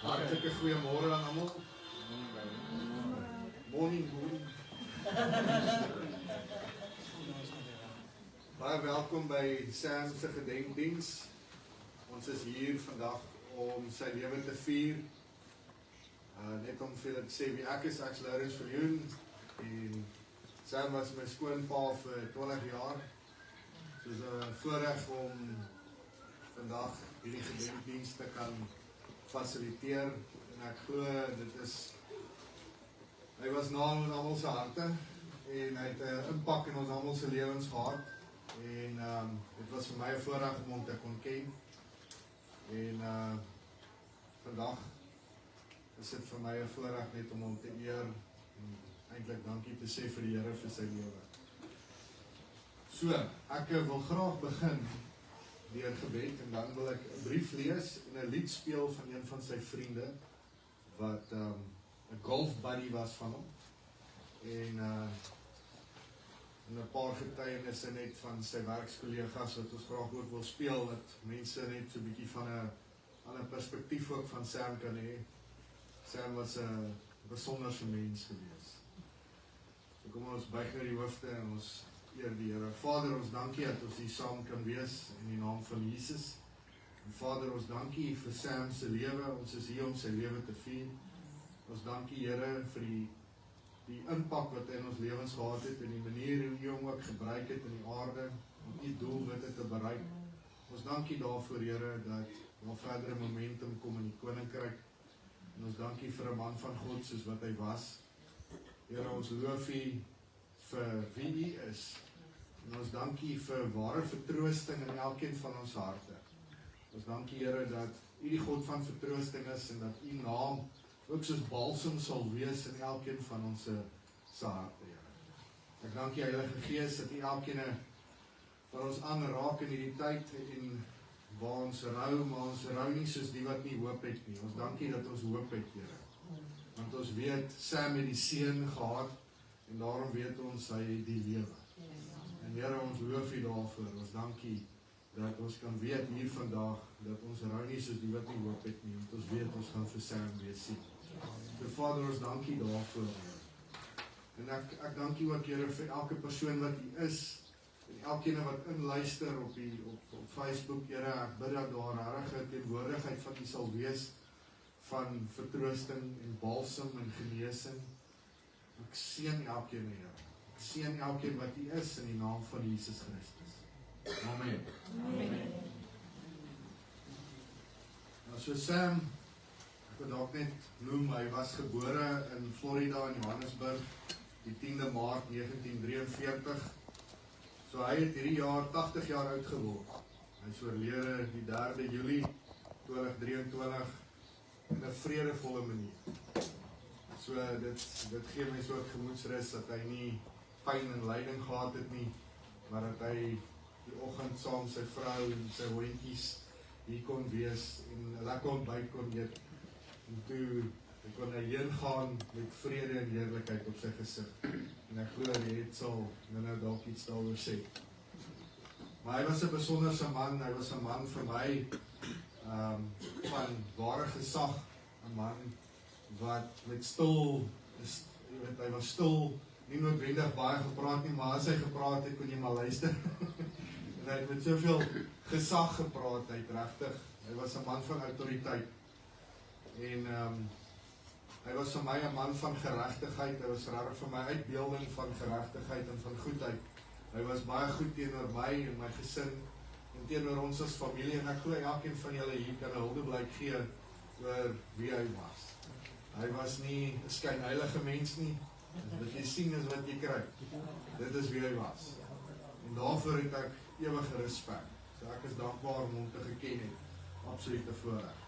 Hartlike goeiemôre aan almal. Morning. Baie welkom by Sam se Gedenkdiens. Ons is hier vandag om sy lewe te vier. Net om vir julle te sê wie ek is, ek's Maritz en Sam was my skoonpa vir 20 jaar. So is 'n voorreg om vandag hierdie gedenkdiens te kan fasiliteer en ek glo hy was na in almal se harte en hy het 'n impak in ons almal se lewens gehad en dit was vir my 'n voorreg om hom te kon ken en vandag is dit vir my 'n voorreg net om hom te eer en eintlik dankie te sê vir die Here vir sy lewe. So, ek wil graag begin deur gebed en dan wil ek 'n brief lees en 'n lied speel van een van sy vriende wat 'n golf buddy was van hom en 'n paar getuienisse net van sy werkskollegas wat ons graag ook wil speel dat mense net so 'n bietjie van 'n ander perspektief ook van Sam kan hê. Sam was 'n besonderse mens gewees. So kom ons buig na die hoofde en ons eer die Here. Vader, ons dankie dat ons hier saam kan wees in die naam van Jesus. En Vader, ons dankie vir Sam se lewe. Ons is hier om sy lewe te vier. Ons dankie Here vir die impak wat hy in ons lewens gehad het en die manier hoe hy hom ook gebruik het in die aarde om die doelwitte te bereik. Ons dankie daarvoor Here dat daar verdere momentum kom in die koninkryk. En ons dankie vir 'n man van God soos wat hy was. Here, ons loof U vir wie U is. En ons dankie vir ware vertroosting in elkeen van ons harte. Ons dankie Here dat U die God van vertroosting is en dat U naam ook soos balsem sal wees in elkeen van ons se harte, Here. Ek dank U Heilige Gees dat U elkeen van ons aanraak in hierdie tyd en waar ons rou, maar ons rou nie soos die wat nie hoop het nie. Ons dank U dat ons hoop het, Here. Want ons weet Sam het die seën gehad en daarom weet ons hy het die lewe. En Here, ons loof U daarvoor. Ons dank U dat ons kan weet hier vandag dat ons rou nie soos die wat nie hoop het nie. Want ons weet ons gaan vir Sam weer sien. So Vader, ons dank U daarvoor. En ek dank U ook Here vir elke persoon wat U is en elkeen wat inluister op Facebook, Here, ek bid dat daar regtig 'n teenwoordigheid van U sal wees van vertroosting en balsem en genesing. Ek seën elkeen, Here. Ek seën elkeen wat U is in die naam van Jesus Christus. Amen. Amen. Nou so Sam, ek wil dalk net noem, hy was gebore in Florida in Johannesburg die 10de Maart 1943. So hy het hierdie jaar 80 jaar oud geword. Hy is oorlede die 3de Julie 2023 in 'n vredevolle manier. So dit gee my so 'n gemoedsrus dat hy nie pyn en lyding gehad het nie, maar dat hy die oggend saam sy vrou en sy hondjies hier kon wees en 'n lekker ontbyt kon eet. En toe kon hy heen gaan met vrede en heerlikheid op sy gesig. En ek glo hy sal nou dalk iets daaroor sê. Maar hy was 'n besonderse man, hy was 'n man vir my van ware gesag, 'n man wat met stil is, hy was stil, nie noodwendig baie gepraat nie, maar as hy gepraat het, kon jy maar luister. En hy het met soveel gesag gepraat, hy het regtig, hy was 'n man van autoriteit. En hy was vir my 'n man van geregtigheid, hy was regtig vir my uitbeelding van geregtigheid en van goedheid. Hy was baie goed teenoor my en my gesin en teenoor ons as familie en ek glo elkeen van julle hier kan 'n huldeblyk gee oor wie hy was. Hy was nie 'n skynheilige mens nie. Wat jy sien is wat jy kry. Dit is wie hy was. En daarvoor het ek ewige respek. So ek is dankbaar om hom te geken het. Absolute voorreg.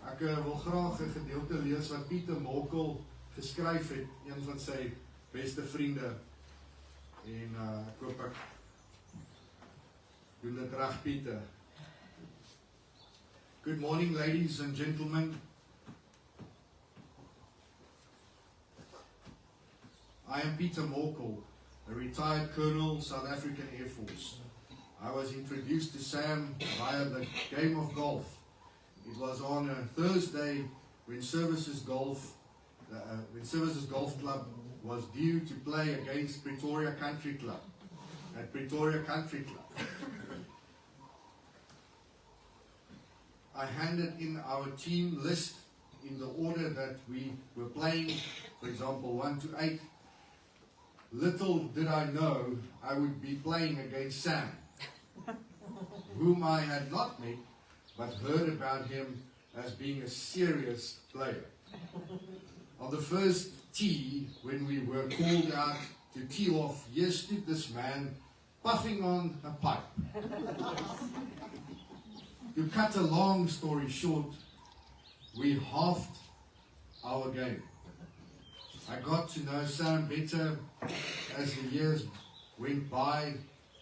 Ek wil graag 'n gedeelte lees wat Pieter Molkel geskryf het, een van sy beste vriende. En ek hoop ek doen dit reg, Pieter. Good morning, ladies and gentlemen. I am Peter Molkel, a retired Colonel, South African Air Force. I was introduced to Sam via the game of golf. It was on a Thursday when Services Golf Club was due to play against Pretoria Country Club at Pretoria Country Club. I handed in our team list in the order that we were playing, for example 1 to 8. Little did I know I would be playing against Sam, whom I had not met, but heard about him as being a serious player. On the first tee, when we were called out to tee off, here stood this man puffing on a pipe. To cut a long story short, we halved our game. I got to know Sam better as the years went by.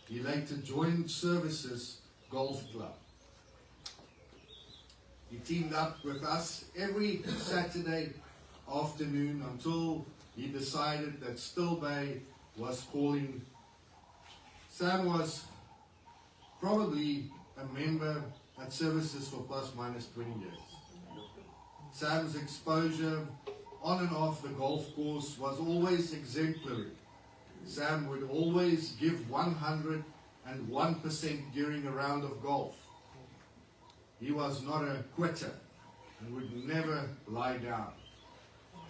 He later joined Services Golf Club. He teamed up with us every Saturday afternoon until he decided that Still Bay was calling. Sam was probably a member at Services for plus minus 20 years. Sam's exposure on and off the golf course was always exemplary. Sam would always give 101% during a round of golf. He was not a quitter and would never lie down.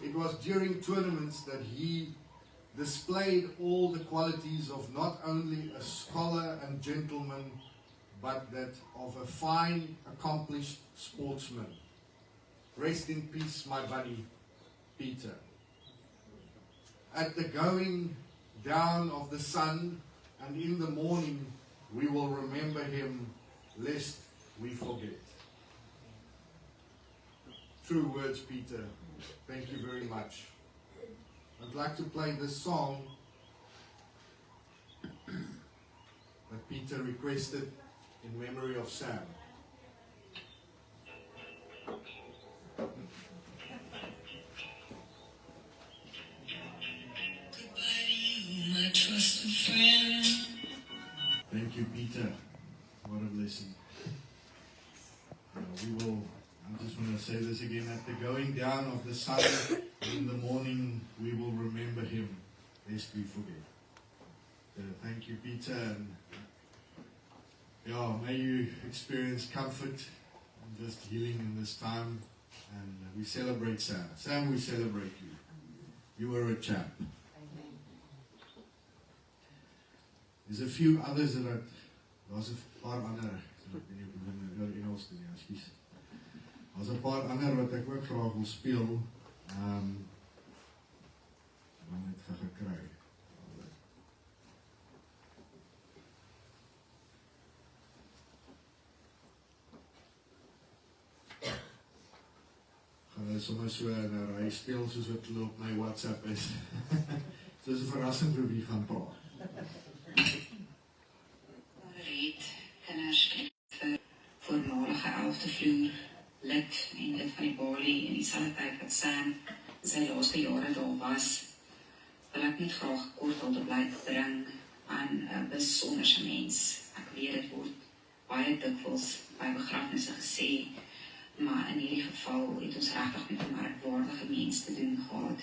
It was during tournaments that he displayed all the qualities of not only a scholar and gentleman, but that of a fine, accomplished sportsman. Rest in peace, my buddy, Peter. At the going down of the sun and in the morning, we will remember him, lest we forget. True words, Peter. Thank you very much. I'd like to play this song that Peter requested in memory of Sam. My trusted friend. Thank you, Peter. What a blessing. I just want to say this again. At the going down of the sun in the morning, we will remember him, lest we forget. Thank you, Peter. And may you experience comfort and just healing in this time. And we celebrate Sam. Sam, we celebrate you. You were a champ. There's a few others that daar's 'n paar ander, ek weet nie of ek nou Engels doen nie, ekskuus. Daar's 'n paar ander wat ek ook graag wil speel. Dan het ek gekry. Gaan hulle sommer so in 'n ry speel soos wat hulle op my WhatsApp is. So is 'n verrassing vir wie gaan praat. Maritz, kinders vir voormalige 11de vloer lid en lid van die balie in dieselfde tyd wat Sam sy laaste jare daar was, wil ek net graag kort tot blyk bring aan 'n besonderse mens. Ek weet dit word baie dikwels by begrafnisse gesê, maar in hierdie geval het ons regtig met 'n merkwaardige mens te doen gehad.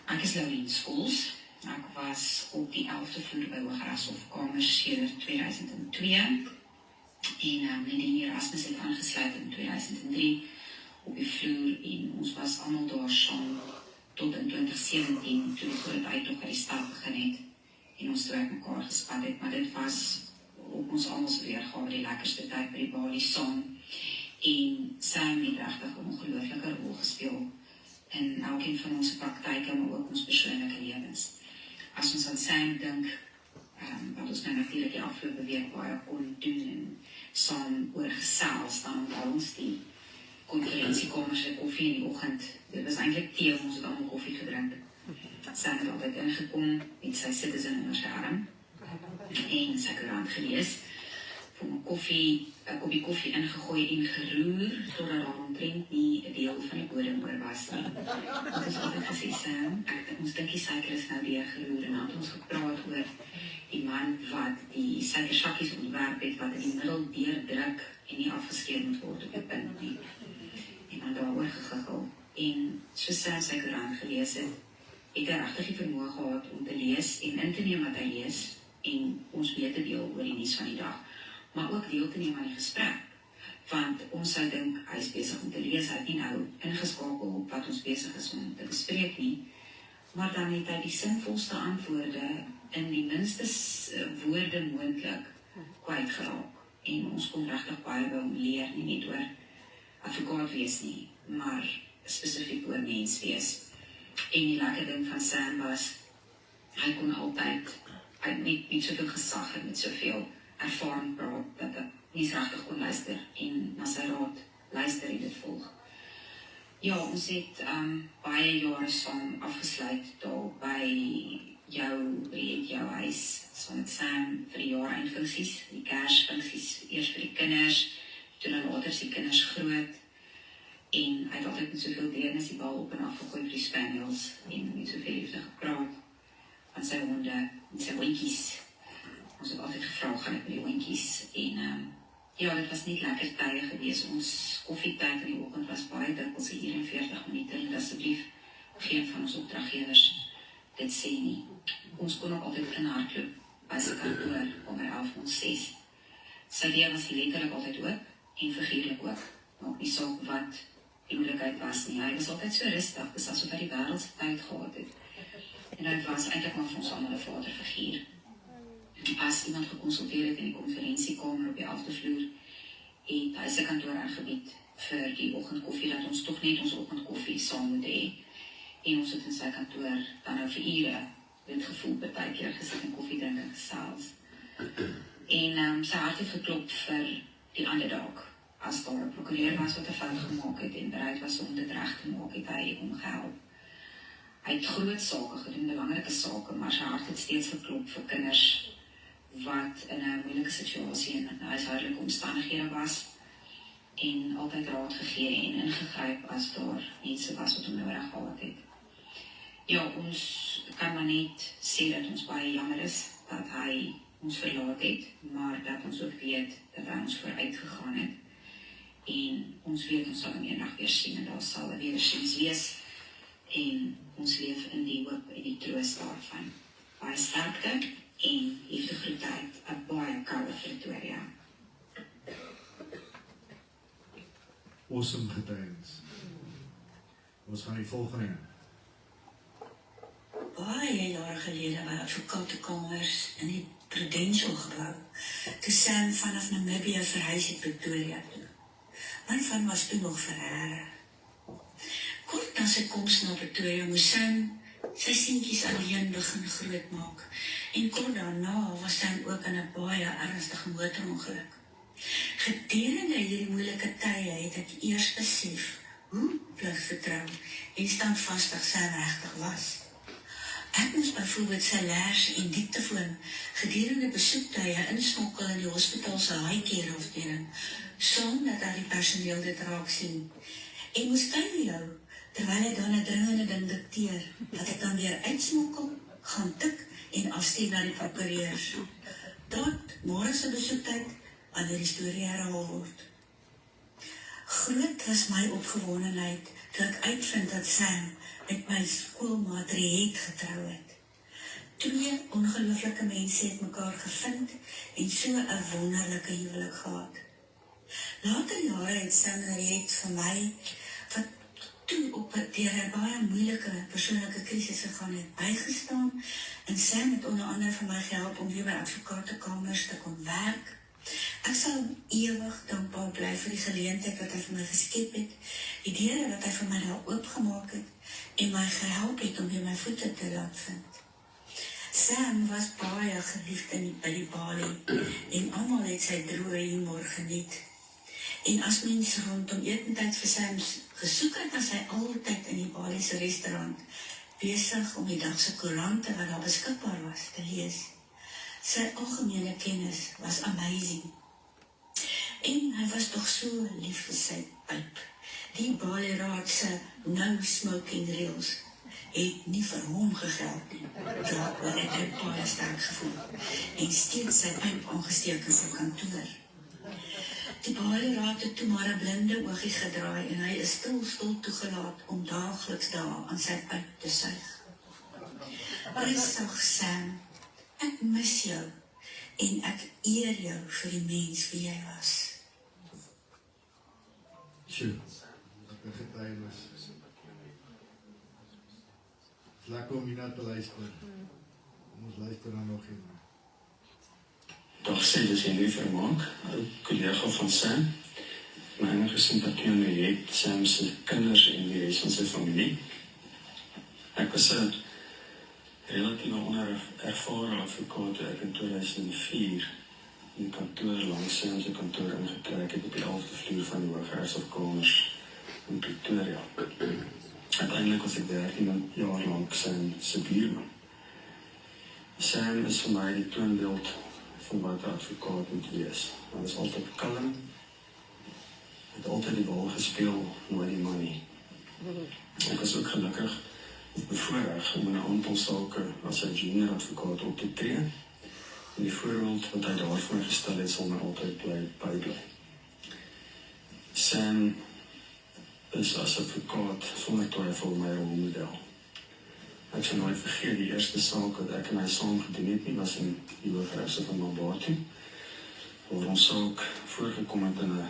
Ek is Laurien Skols. Ek was op die 11de vloer by Hooggeregshof Kamers sedert 2002 en Nadine Erasmus het aangesluit in 2003 op die vloer en ons was almal daar saam tot in 2017 toe die groot uittog uit die stad begin het en ons toe uit mekaar gespat het, maar dit was op ons almal se weergawe die lekkerste tyd by die balie saam en Sam het regtig 'n ongelooflike rol gespeel in elkeen van ons praktyke, maar ook ons persoonlike lewens. As ons aan Sam dink, wat ons nou natuurlik die afgelope week baie kon doen en saam oor gesels, dan onthou ons die konferensiekamer se koffie in die oggend. Dit was eintlik tee, ons het almal koffie gedrink. Sam het altyd ingekom met sy Citizen onder sy arm en sy koerant gelees. vir 'n koppie koffie ingegooi en geroer, totdat daar omtrent nie 'n deel van die bodem oor was nie. Ons het altyd gesê, Sam, ons dink die suiker is nou weer geroer, en dan het ons gepraat oor die man wat die suikersakkies ontwerp het, wat in die middel deurdruk en nie afgeskeer moet word op die punt nie. En dan daaroor gegiggel. En soos Sam sy koerant gelees het hy regtig die vermoë gehad om te lees en in te neem wat hy lees en ons mee te deel oor die nuus van die dag, maar ook deel te neem aan die gesprek. Want ons sou dink, hy is besig om te lees, hy het nie nou ingeskakel op wat ons besig is om te bespreek nie, maar dan het hy die sinvolste antwoorde in die minste woorde moontlik kwytgeraak. En ons kon regtig baie by hom leer, nie net oor advokaat wees nie, maar spesifiek oor mens wees. En die lekker ding van Sam was, hy kon altyd, hy het nie soveel gesag en met soveel ervaring praat, dat ek nie regtig kon luister en na sy raad luister en dit volg. Ja, ons het baie jare saam afgesluit daar by jou huis, saam met Sam vir die jaareindfunksies, die Kersfunksies, eers vir die kinders, toe dan later is die kinders groot, en hy het altyd met soveel deernis die bal op en af gegooi vir die spaniels, en met soveel liefde gepraat van sy honde, en sy hondjies. Ons het altyd gevra, gaan ek met die hondjies, en ja, dit was net lekker tye gewees. Ons koffietyd in die oggend was baie dikwels 'n uur en 40 minute, en asseblief geen van ons opdraggewers dit sê nie. Ons kon ook altyd in hardloop by sy kantoor om 11:06. Sy deur was letterlik altyd oop en figuurlik ook, maak nie saak wat die moeilikheid was nie. Hy was altyd so rustig, dis asof hy die wêreld se tyd gehad het. En hy was eintlik maar vir ons almal 'n vaderfiguur. As iemand gekonsulteer het in die konferensiekamer op die 11de vloer, het hy sy kantoor aangebied vir die oggendkoffie, dat ons tog net ons oggendkoffie saam moet hê. En ons het in sy kantoor dan nou vir ure dit gevoel partykeer gesit en koffie drink en gesels. En sy hart het geklop vir die ander dag. As daar 'n prokureur was wat 'n fout gemaak het en bereid was om dit reg te maak, het hy hom gehelp. Hy het groot sake gedoen, belangrike sake, maar sy hart het steeds geklop vir kinders wat in 'n moeilike situasie en in huishoudelike omstandighede was, en altyd raad gegee en ingegryp as daar mense was wat hom nodig gehad het. Ja, ons kan maar net sê dat ons baie jammer is dat hy ons verlaat het, maar dat ons ook weet dat hy ons vooruit gegaan het. En ons weet ons sal hom eendag weer sien en daar sal 'n wedersiens wees. En ons leef in die hoop en die troos daarvan. Baie sterkte en liefdegroete uit 'n baie koue Pretoria. Awesome getuienis. Ons gaan die volgende. Baie jare gelede by advokatekamers in die Prudential gebou, toe Sam vanaf Namibië verhuis het Pretoria toe. My van was toe nog Ferreira. Kort na sy koms na Pretoria moes Sam sy seentjies alleen begin grootmaak, en kort daarna was Sam ook in 'n baie ernstige motorongeluk. Gedurende hierdie moeilike tye het ek eers besef hoe pligvertrou en standvastig Sam regtig was. Ek moes byvoorbeeld sy lers en diktefoon gedurende besoektye insmokkel in die hospitaal se high-care afdeling, sonder dat die personeel dit raak sien. En moes kyk jou, terwyl hy dan 'n dringende ding dikteer, dat ek dan weer uitsmokkel, gaan tik en afstuur na die prokureurs. Tot môre se besoektyd, wanneer die storie herhaal word. Groot was my opgewondenheid toe ek uitvind dat Sam met my skoolmaat Riet getrou het. Twee ongelooflike mense het mekaar gevind en so 'n wonderlike huwelik gehad. Later jare het Sam en Riet vir my, wat toe deur 'n baie moeilike persoonlike krisis gegaan het, bygestaan, en Sam het onder andere vir my gehelp om weer by advokatekamers te kon werk. Ek sal ewig dankbaar bly vir die geleentheid wat hy vir my geskep het, die deure wat hy vir my daar oopgemaak het, en my gehelp het om weer my voete te laat vind. Sam was baie geliefd by die balie, en almal het sy droë humor geniet. En as mens rondom etentyd vir Sam gesoek het, was hy altyd in die balie se restaurant, besig om die dag se koerante wat daar beskikbaar was te lees. Sy algemene kennis was amazing. En hy was toch so lief vir sy pyp. Die baleraad se no smoking reels het nie vir hom gegeld nie. Daaroor het hy baie sterk gevoel en steeds sy pyp aangesteek in sy kantoor. Die baleraad het toe maar 'n blinde oogie gedraai en hy is stil toegelaat om daagliks daar aan sy pyp te suig. Prysig Sam, ek mis jou en ek eer jou vir die mens wie jy was. Sjoe, wat 'n getuienis. Het is lekker om hierna te luister. Ons luister dan nog een. Dag sê, dis Henry Vermaak, 'n kollega van Sam. My enige simpatie aan my het Sam se kinders en die res van sy familie. Ek was 'n relatieve onervare advokaat toe ek in 2004 in die kantoor langs Sam se kantoor ingetrek het op die 11de vloer van die Hooggeregshof in Pretoria. Uiteindelik was ek 13 jaar lank Sam se buurman. Sam is vir my die toonbeeld van wat 'n advokaat moet wees. Hy was altyd kalm, het altyd die bal gespeel, nooit die money. Ek was ook gelukkig of bevoorreg om in 'n aantal sake as 'n junior advokaat op te tree. En die voorbeeld wat hy daarvoor gestel het, sal my altyd bybly. Sam is as advokaat sonder twyfel my rolmodel. Ek sal nooit vergeet die eerste saak wat ek en hy saam gedoen het nie, was in die Hooggeregshof van Maritz, waar ons saak voorgekom het in 'n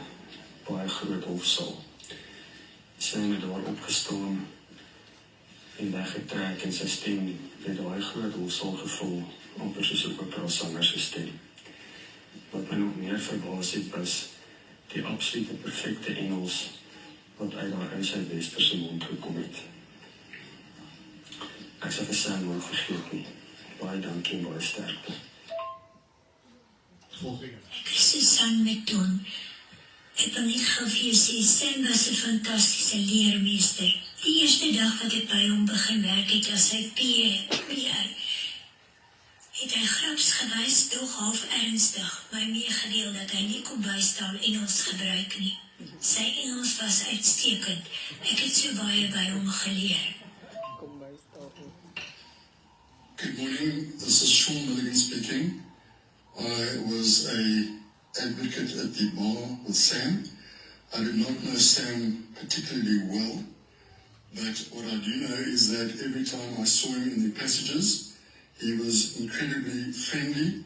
baie groot hofsaal. Sam het daar opgestaan en weggetrek en sy stem het daai groot hofsaal gevul, amper soos 'n operasanger se stem. Wat my nog meer verbaas het, was die absolute perfekte Engels wat uit daar uit sy westerse mond gekom het. Ek sal vir Sam nooit vergeet nie. Baie dankie en baie sterkte. Volgende. Ek is Susan met Don. Ek wil net gou vir jou sê, Sam was 'n fantastiese leermeester. Die eerste dag wat ek by hom begin werk het as sy PR, het hy grapsgewys tog half ernstig my meegedeel dat hy nie kombuistaal Engels gebruik nie. Sy Engels was uitstekend. Ek het so baie by hom geleer. Good morning, this is Sean Milligan speaking. I was an advocate at the bar with Sam. I did not know Sam particularly well, but what I do know is that every time I saw him in the passages, he was incredibly friendly,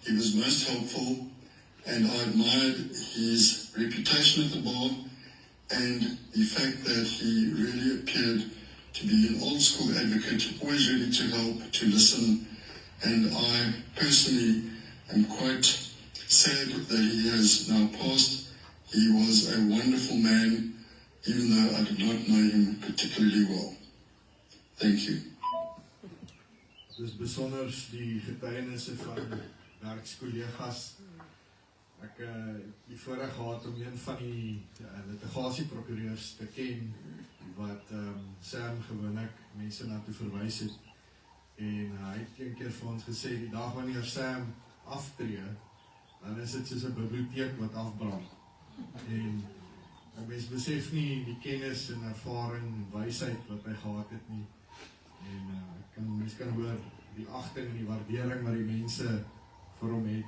he was most helpful, and I admired his reputation at the bar and the fact that he really appeared to be an old school advocate, always ready to help, to listen, and I personally am quite sad that he has now passed. He was a wonderful man, even though I did not know him particularly well. Thank you. Dus besonder die getuienisse van werkskollegas. Ek die voorreg gehad om een van die litigasieprokureurs te ken wat Sam gewoonlik mense na toe verwys het. En hy het een keer vir ons gesê, die dag wanneer Sam aftree, dan is dit soos 'n biblioteek wat afbrand. En ek mens besef nie die kennis en ervaring en wysheid wat hy gehad het nie. En mens kan hoor die agting en die waardering wat die mense vir hom het.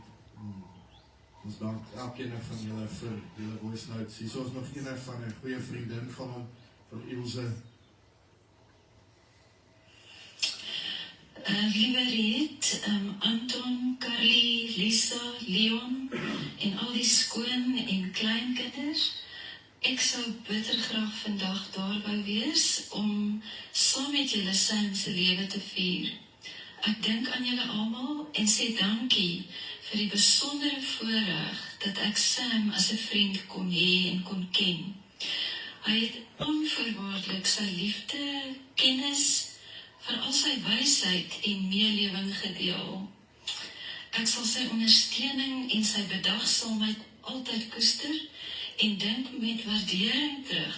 Ons dank elkeen van julle vir julle voice notes. Hier is ons nog een van 'n goeie vriendin van hom, van Ilse. Liewe Riet, Anton, Carly, Lisa, Leon en al die skoon en kleinkinders. Ek sou bitter graag vandag daar wou wees om saam met julle Sam se lewe te vier. Ek dink aan julle almal en sê dankie vir die besondere voorreg dat ek Sam as 'n vriend kon hê en kon ken. Hy het onvoorwaardelik sy liefde, kennis, veral sy wysheid en meelewing gedeel. Ek sal sy ondersteuning en sy bedagsaamheid altyd koester en dink met waardering terug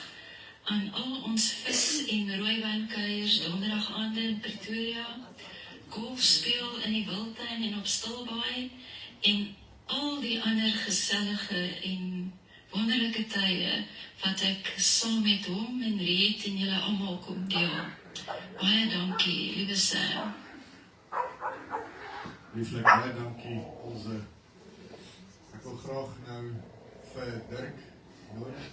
aan al ons vis- en rooiwynkuiers donderdagaande in Pretoria, golf speel in die Wildtuin en op Stilbaai en al die ander gesellige en wonderlike tye wat ek saam met hom en Riet en julle almal kom deel. Baie dankie, liewe Sam. Lieflik, baie dankie. Ek wil graag nou vir Dirk nodig.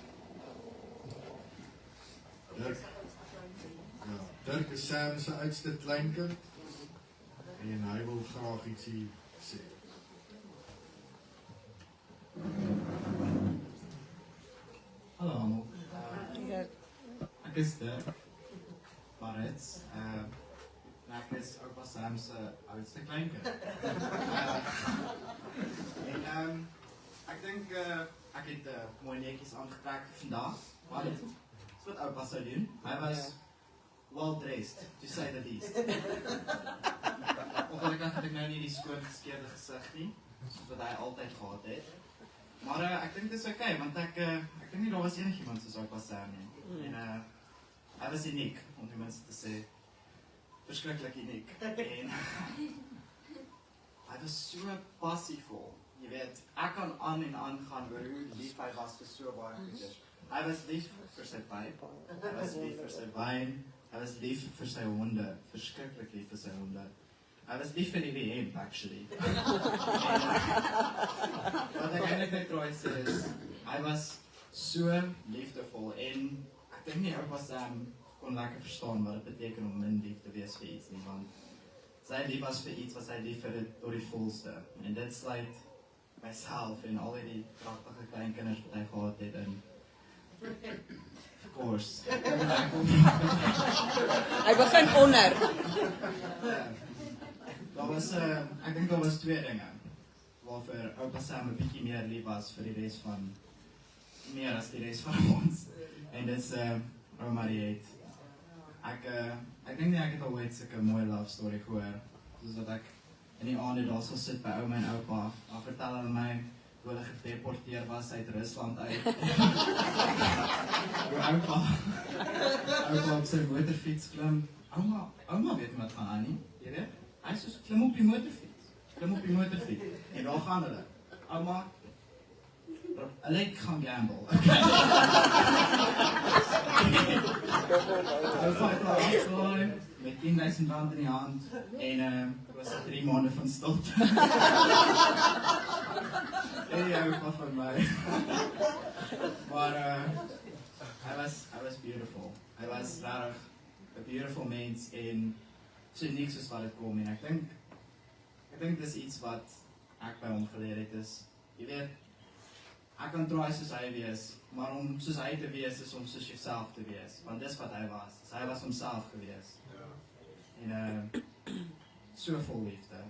Dirk is Sam se oudste kleinkind en hy wil graag ietsie sê. Hallo almal. Ek is Dirk Maritz. Ek is oupa Sam se oudste kleinkind. Ek dink ek het mooi netjies aangetrek vandag. Maar dit is wat oupa sou doen. Hy was well dressed, to say the least. Ongelukkig het ek nou nie die skoon geskeerde gesig nie, soos wat hy altyd gehad het. Maar ek dink dit is okay, want ek dink nie daar was enigiemand soos oupa Sam nie. En hy was uniek, om die minste te sê. Verskriklik uniek. En hy was so passievol. Jy weet, ek kan aan en aan gaan oor hoe lief hy was vir so baie goeders. Hy was lief vir sy pyp, hy was lief vir sy wyn, hy was lief vir sy honde, verskriklik lief vir sy honde. Hy was lief vir die WM, actually. Wat ek eintlik net probeer sê is, hy was so liefdevol en ek dink nie oupa Sam kon lekker verstaan wat dit beteken om min lief te wees vir iets nie, want sy lief was vir iets wat sy lief vir dit tot die volste. En dit sluit myself en al die pragtige kleinkinders wat hy gehad het en of course. Hy begin onder. Ek dink daar was twee dinge waarvoor oupa Sam 'n bietjie meer lief was vir die res van meer as die res van ons. En dit is ouma Riet. Ek dink nie ek het al ooit sulke mooi love story gehoor, soos dat ek in die aande daar sal sit by ouma en oupa, dan vertel hulle my hoe hulle gedeporteer was uit Rusland uit. Hoe oupa op sy motorfiets klim. Ouma weet nie wat gaan aan nie, jy weet? Hy soos klim op die motorfiets. En daar gaan hulle. Ouma, hulle gaan gamble. Oupa het al afgelaai met 10.000 rand in die hand en was 3 maande van stilte. Hey oupa van my. Maar hy was beautiful. Hy was regtig 'n beautiful mens en so uniek soos wat dit kom en ek dink dis iets wat ek by hom geleer het is, jy weet, ek kan try soos hy wees, maar om soos hy te wees is om soos jouself te wees, want dis wat hy was. Hy was homself gewees. En so vol liefde.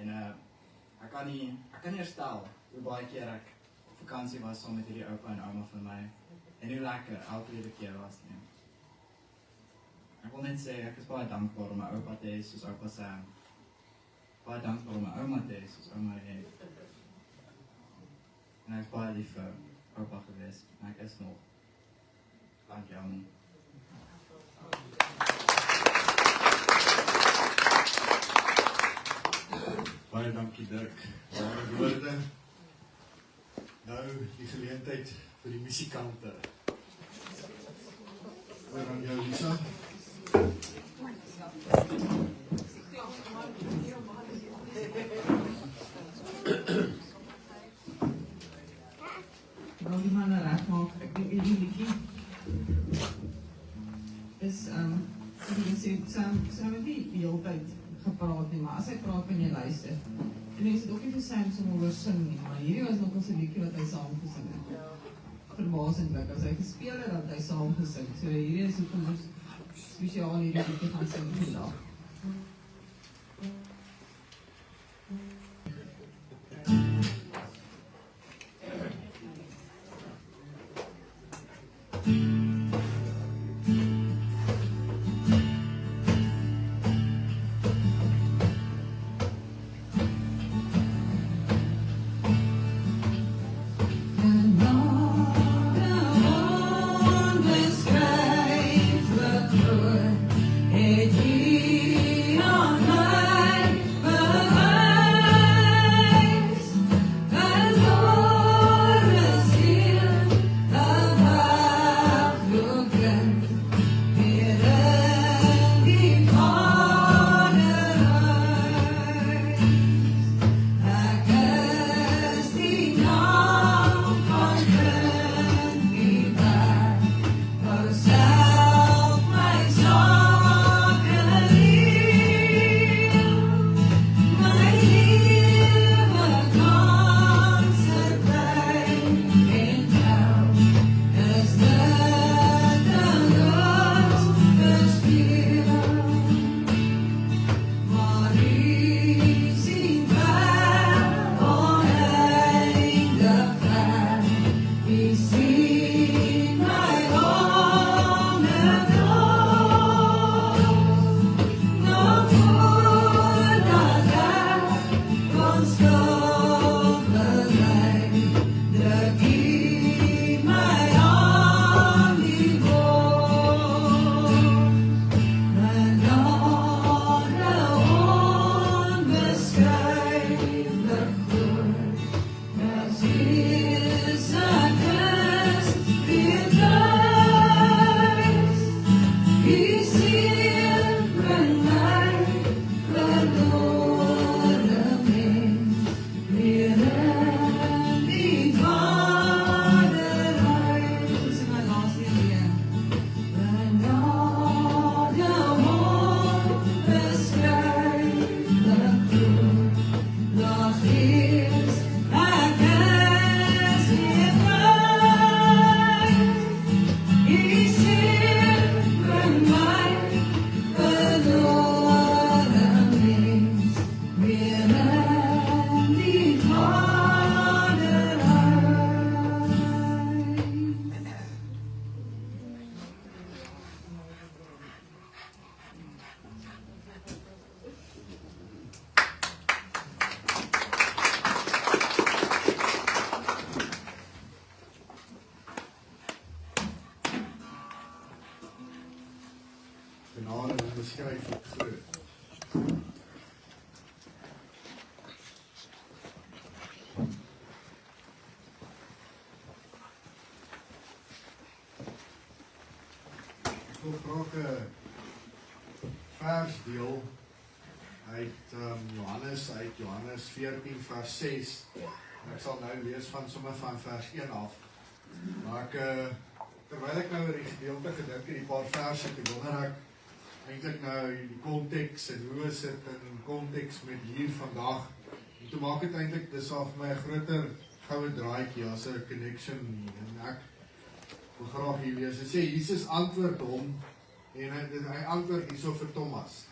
En ek kan nie herstel hoe baie keer ek op vakansie was saam met hierdie oupa en ouma van my en hoe lekker elke liewe keer was nie. Ek wil net sê, ek is baie dankbaar om my oupa te hê soos oupa Sam. Baie dankbaar om my ouma te hê soos ouma Riet. En ek is baie lief vir oupa gewees, en ek is nog. Dankie almal. Baie dankie Dirk. Baie woorde. Nou die geleentheid vir die musikante. Oor aan jou Lisa. Nou die manne reg maak. Ek dink hierdie liedjie is so die sê Sam het nie die hele tyd gepraat nie, maar as hy praat kan jy luister. En mense het ook nie vir Sam so hoor sing nie, maar hierdie was nog 'n liedjie wat hy saam gesing het. Verbaasendlik, as hy gespeel het, dat hy saam gesing. So hierdie is hoekom ons spesiaal hierdie liedjie gaan sing vandag. Het jy genade en beskryf ek groot. Ek wil graag 'n vers deel uit Johannes 14 vers 6. En ek sal nou lees sommer van vers 1 af. Maar terwyl ek nou oor die gedeelte gedink het, die paar verse, ek wonder ek eintlik nou die konteks en hoe is dit in konteks met hier vandag. En toe maak het eintlik dis al vir my 'n groter goue draadjie as 'n connection nie. En ek wil graag hier lees. Dit sê Jesus antwoord hom en hy antwoord hierso vir Thomas.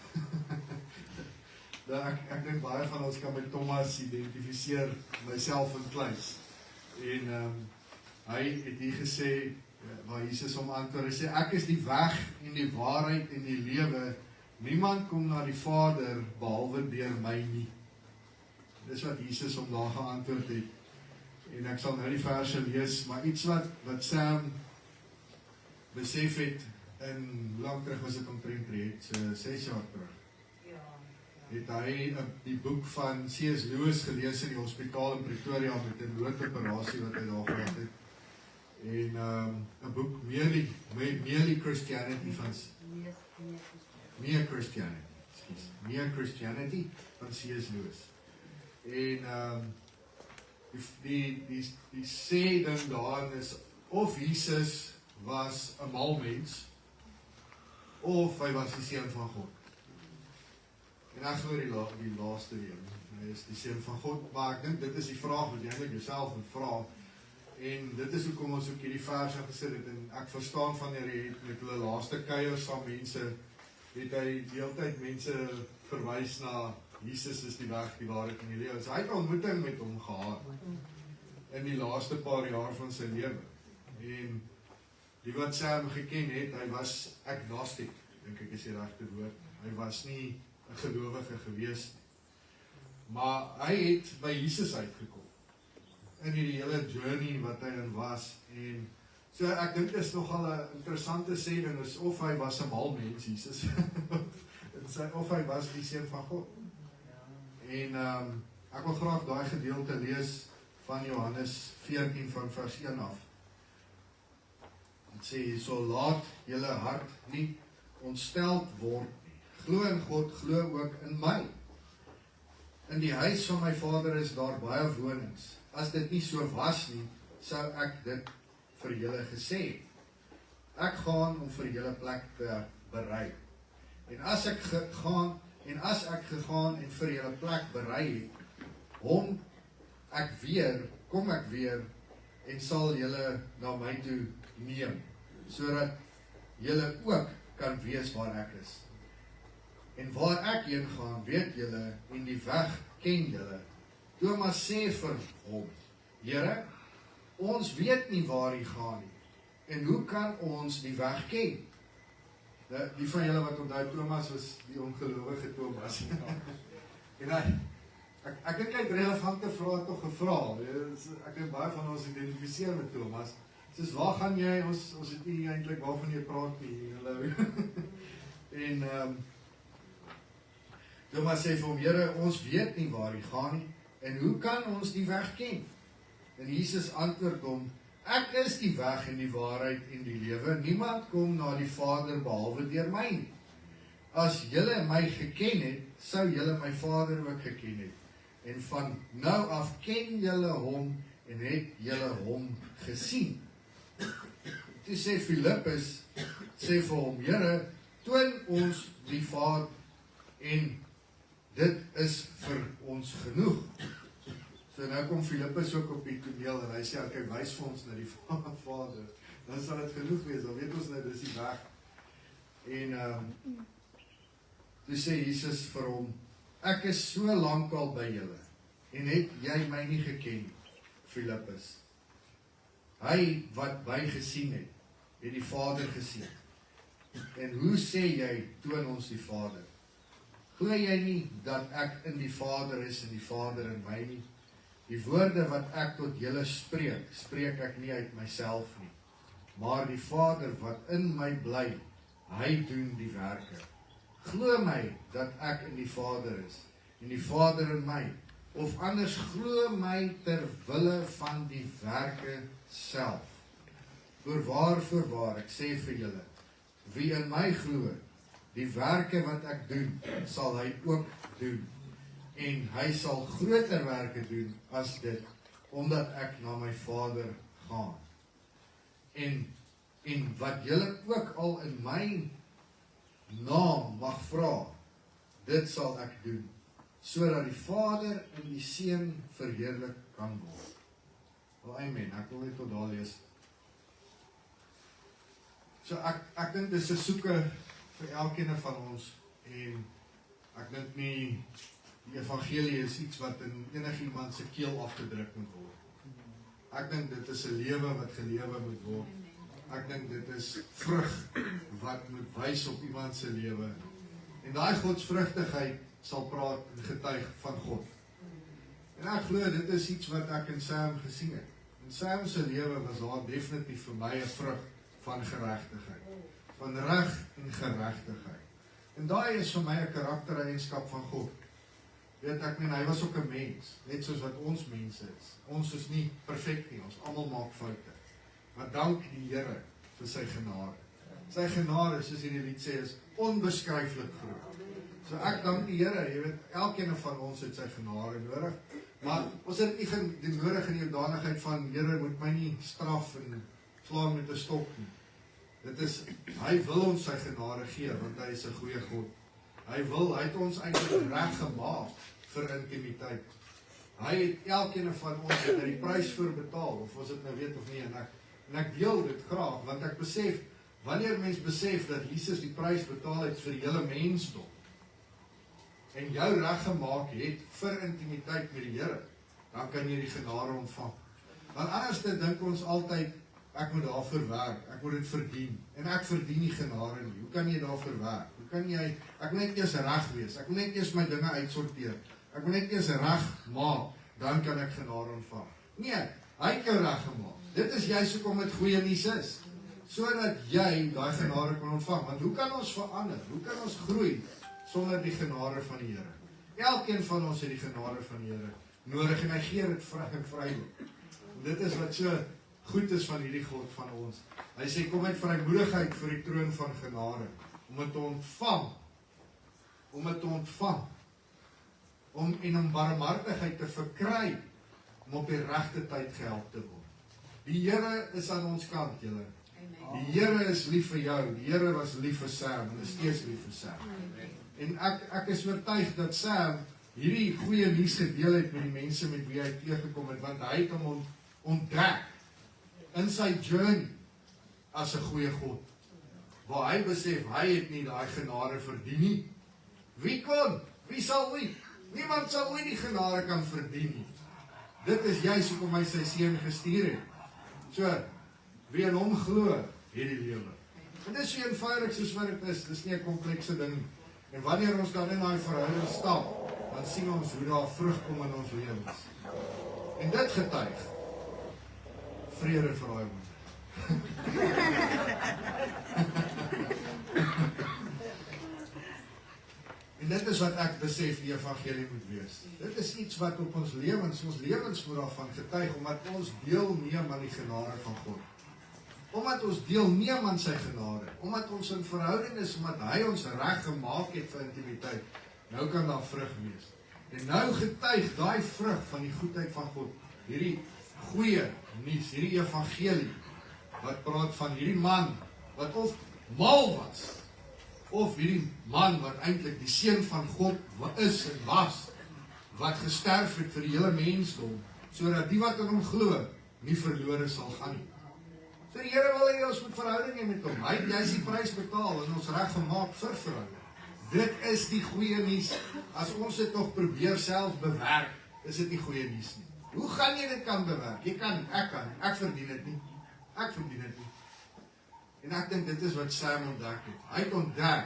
Ek dink baie van ons kan met Thomas identifiseer, myself in kluis. En hy het hier gesê, waar Jesus hom antwoord, hy sê, ek is die weg en die waarheid en die lewe, niemand kom na die Vader behalwe deur my nie. Dis wat Jesus hom daar geantwoord het. En ek sal nou die verse lees, maar iets wat Sam besef het, en hoe lang terug was dit omtrent reeds, 6 jaar terug. Het hy die boek van C.S. Lewis gelees in die hospitaal in Pretoria met 'n noodoperasie wat hy daar gehad het. En 'n boek Merely Christianity van Mere Christianity van C.S. Lewis. En die sê ding daarin is of Jesus was 'n mal mens of hy was die seun van God. En ek glo die laaste een. Hy is die seun van God, maar ek dink dit is die vraag wat jy eintlik jouself moet vra. En dit is hoekom ons ook hierdie vers gesit het. En ek verstaan wanneer hy met hulle laaste kuiers saam mense, het hy die hele tyd mense verwys na Jesus is die weg, die waarheid en die lewe. So hy het 'n ontmoeting met hom gehad in die laaste paar jaar van sy lewe. En die wat sy hom geken het, hy was agnostic, dink ek is die regte woord. Hy was nie 'n gelowige gewees. Maar hy het by Jesus uitgekom. In die hele journey wat hy in was. En so ek dink dit is nogal 'n interessante sêding is of hy was 'n mal mens, Jesus. Of hy was die seun van God. En ek wil graag daai gedeelte lees van Johannes 14 van vers 1 af. Dit sê, so laat julle hart nie ontsteld word. Glo in God, glo ook in my. In die huis van my Vader is daar baie wonings. As dit nie so was nie, sou ek dit vir julle gesê het. Ek gaan om vir julle plek te berei. En as ek gegaan en vir julle plek berei het, kom ek weer en sal julle na my toe neem, sodat julle ook kan wees waar ek is. En waar ek heen gaan, weet julle, en die weg ken julle. Thomas sê vir hom, Here, ons weet nie waar hy gaan nie, en hoe kan ons die weg ken? Die van julle wat onthou, Thomas was die ongelowige Thomas. En ek dink hy het relevante vrae toch gevra. Ek dink baie van ons identifiseer met Thomas. Soos, waar gaan jy? Ons het nie eintlik waarvan jy praat nie. En Thomas sê vir hom, Here, ons weet nie waar hy gaan nie, en hoe kan ons die weg ken? En Jesus antwoord hom, ek is die weg en die waarheid en die lewe, niemand kom na die Vader behalwe deur my nie. As julle my geken het, sou julle my Vader ook geken het. En van nou af ken julle hom en het julle hom gesien. Toe sê Filippus, sê vir hom, Here, toon ons die Vader en dit is vir ons genoeg. So nou kom Filippus ook op die toneel en hy sê, okay, wys vir ons na die Vader. Dan sal dit genoeg wees, dan weet ons nou, dis die weg. En toe sê Jesus vir hom, ek is so lank al by julle, en het jy my nie geken, Filippus. Hy wat my gesien het die Vader gesien. En hoe sê jy, toon ons die Vader? Glo jy nie, dat ek in die Vader is, en die Vader in my nie? Die woorde wat ek tot julle spreek ek nie uit myself nie. Maar die Vader wat in my bly, hy doen die werke. Glo my dat ek in die Vader is, en die Vader in my, of anders glo my ter wille van die werke self. Voorwaar, ek sê vir julle, wie in my glo, die werke wat ek doen, sal hy ook doen. En hy sal groter werke doen as dit, omdat ek na my Vader gaan. En wat julle ook al in my naam mag vra, dit sal ek doen, sodat die Vader en die Seun verheerlik kan word. Wel, amen, ek wil net tot daar lees. So ek dink dis 'n soeke vir elkeen van ons, en ek dink nie die evangelie is iets wat in enigiemand se keel afgedruk moet word. Ek dink dit is 'n lewe wat gelewe moet word. Ek dink dit is vrug wat moet wys op iemand se lewe. En daai godsvrugtigheid sal praat en getuig van God. En ek glo dit is iets wat ek in Sam gesien het. In Sam se lewe was daar definitief vir my 'n vrug van geregtigheid, van reg en geregtigheid. En daai is vir my 'n karaktereienskap van God. Weet ek nie, hy was ook 'n mens, net soos wat ons mense is. Ons is nie perfek nie, ons almal maak foute. Maar dank die Here vir sy genade. Sy genade, soos hierdie lied sê, is onbeskryflik groot. So ek dank die Here, jy weet, elkeen van ons het sy genade nodig, maar ons het nie die nodige in die hoedanigheid van, Here moet my nie straf en slaan met 'n stok nie. Dit is, hy wil ons sy genade gee, want hy is 'n goeie God. Hy het ons eintlik reg gemaak vir intimiteit. Hy het elkeen van ons het die prys voor betaal, of ons dit nou weet of nie, en ek deel dit graag, want ek besef, wanneer mens besef dat Jesus die prys betaal het vir die hele mensdom, en jou reg gemaak het vir intimiteit met die Here, dan kan jy die genade ontvang. Want anders dink ons altyd, ek moet daarvoor werk, ek moet dit verdien, en ek verdien die genade nie. Hoe kan jy daarvoor werk? Ek moet net eers reg wees, ek moet net eers my dinge uitsorteer, ek moet net eers reg maak, dan kan ek genade ontvang. Nee, hy het jou reg gemaak. Dit is juist hoekom dit goeie nuus is, sodat jy daai genade kan ontvang. Want hoe kan ons verander? Hoe kan ons groei sonder die genade van die Here? Elkeen van ons het die genade van die Here nodig, en hy gee dit vrylik. Dit is wat so goed is van hierdie God van ons. Hy sê, kom uit vrymoedigheid vir die troon van genade, om het te ontvang, en om barmhartigheid te verkry, om op die regte tyd gehelp te word. Die Here is aan ons kant, julle. Die Here is lief vir jou, die Here was lief vir Sam, en is steeds lief vir Sam. En ek is oortuig dat Sam hierdie goeie nuus gedeel het met die mense met wie hy teëgekom het, want hy het hom ontdek in sy journey as 'n goeie God, waar hy besef, hy het nie daai genade verdien nie. Wie sal ooit? Niemand sal ooit die genade kan verdien nie. Dit is juist hoekom hy sy seun gestuur het. So, wie in hom glo, het die lewe. En dit is so eenvoudig soos wat dit is, dit is nie 'n komplekse ding nie. En wanneer ons dan in daai verhouding stap, dan sien ons hoe daar vrug kom in ons lewens. En dit getuig vrede vir daai mense. En dit is wat ek besef die evangelie moet wees. Dit is iets wat op ons lewens moet daarvan getuig, omdat ons deelneem aan die genade van God. Omdat ons deelneem aan sy genade, omdat ons in verhouding is, omdat hy ons reg gemaak het vir intimiteit, nou kan daar vrug wees. En nou getuig daai vrug van die goedheid van God, hierdie goeie nuus, hierdie evangelie, wat praat van hierdie man, wat of mal was, of hierdie man wat eintlik die seun van God is en was, wat gesterf het vir die hele mensdom, sodat die wat in hom glo, nie verlore sal gaan nie. So die Here wil hê ons moet verhouding hê met hom. Hy is die prys betaal en ons reg gemaak vir verhouding. Dit is die goeie nuus. As ons dit nog probeer self bewerk, is dit nie goeie nuus nie. Hoe gaan jy dit kan bewerk? Jy kan, ek verdien dit nie. Ek verdien dit nie. En ek dink dit is wat Sam ontdek het. Hy het ontdek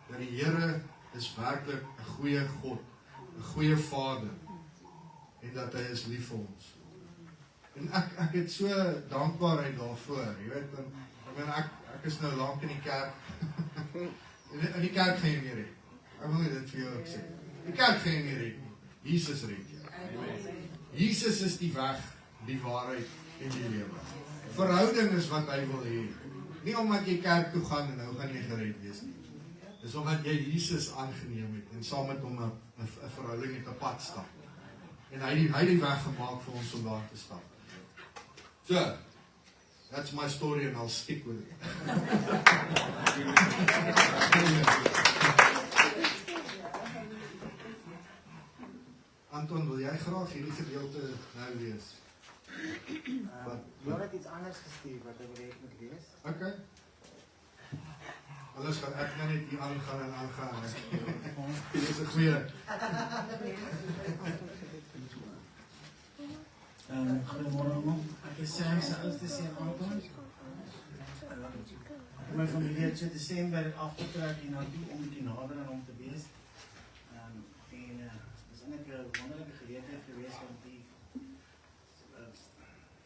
dat die Here is werklik 'n goeie God, 'n goeie Vader, en dat hy is lief vir ons. En ek het so dankbaarheid daarvoor, jy weet, ek is nou lank in die kerk, In die kerk gaan jy nie red. Ek wil dit vir jou ook sê. Die kerk gaan jy nie red nie. Jesus red jou. Jesus is die weg, die waarheid en die lewe. Verhouding is wat hy wil hê. Nie omdat jy kerk toe gaan en nou gaan jy gered wees nie. Dis omdat jy Jesus aangeneem het en saam met hom 'n verhouding het 'n pad stap. En hy het die weg gemaak vir ons om daar te stap. So, that's my story and I'll stick with it. Anton, wil jy graag hierdie gedeelte nou lees? Jy het iets anders gestuur wat ek wil hê ek moet lees. Okay. Alles gaan ek nou net hier aangaan en aangaan. Dit is 'n goeie. Goedemorgen allemaal. Ik is Sam, zijn oudste seun Anton. Mijn familie heeft so December afgetrek hier naartoe om die nader aan hom te wees. Het is eintlik 'n wonderlike geleentheid geweest want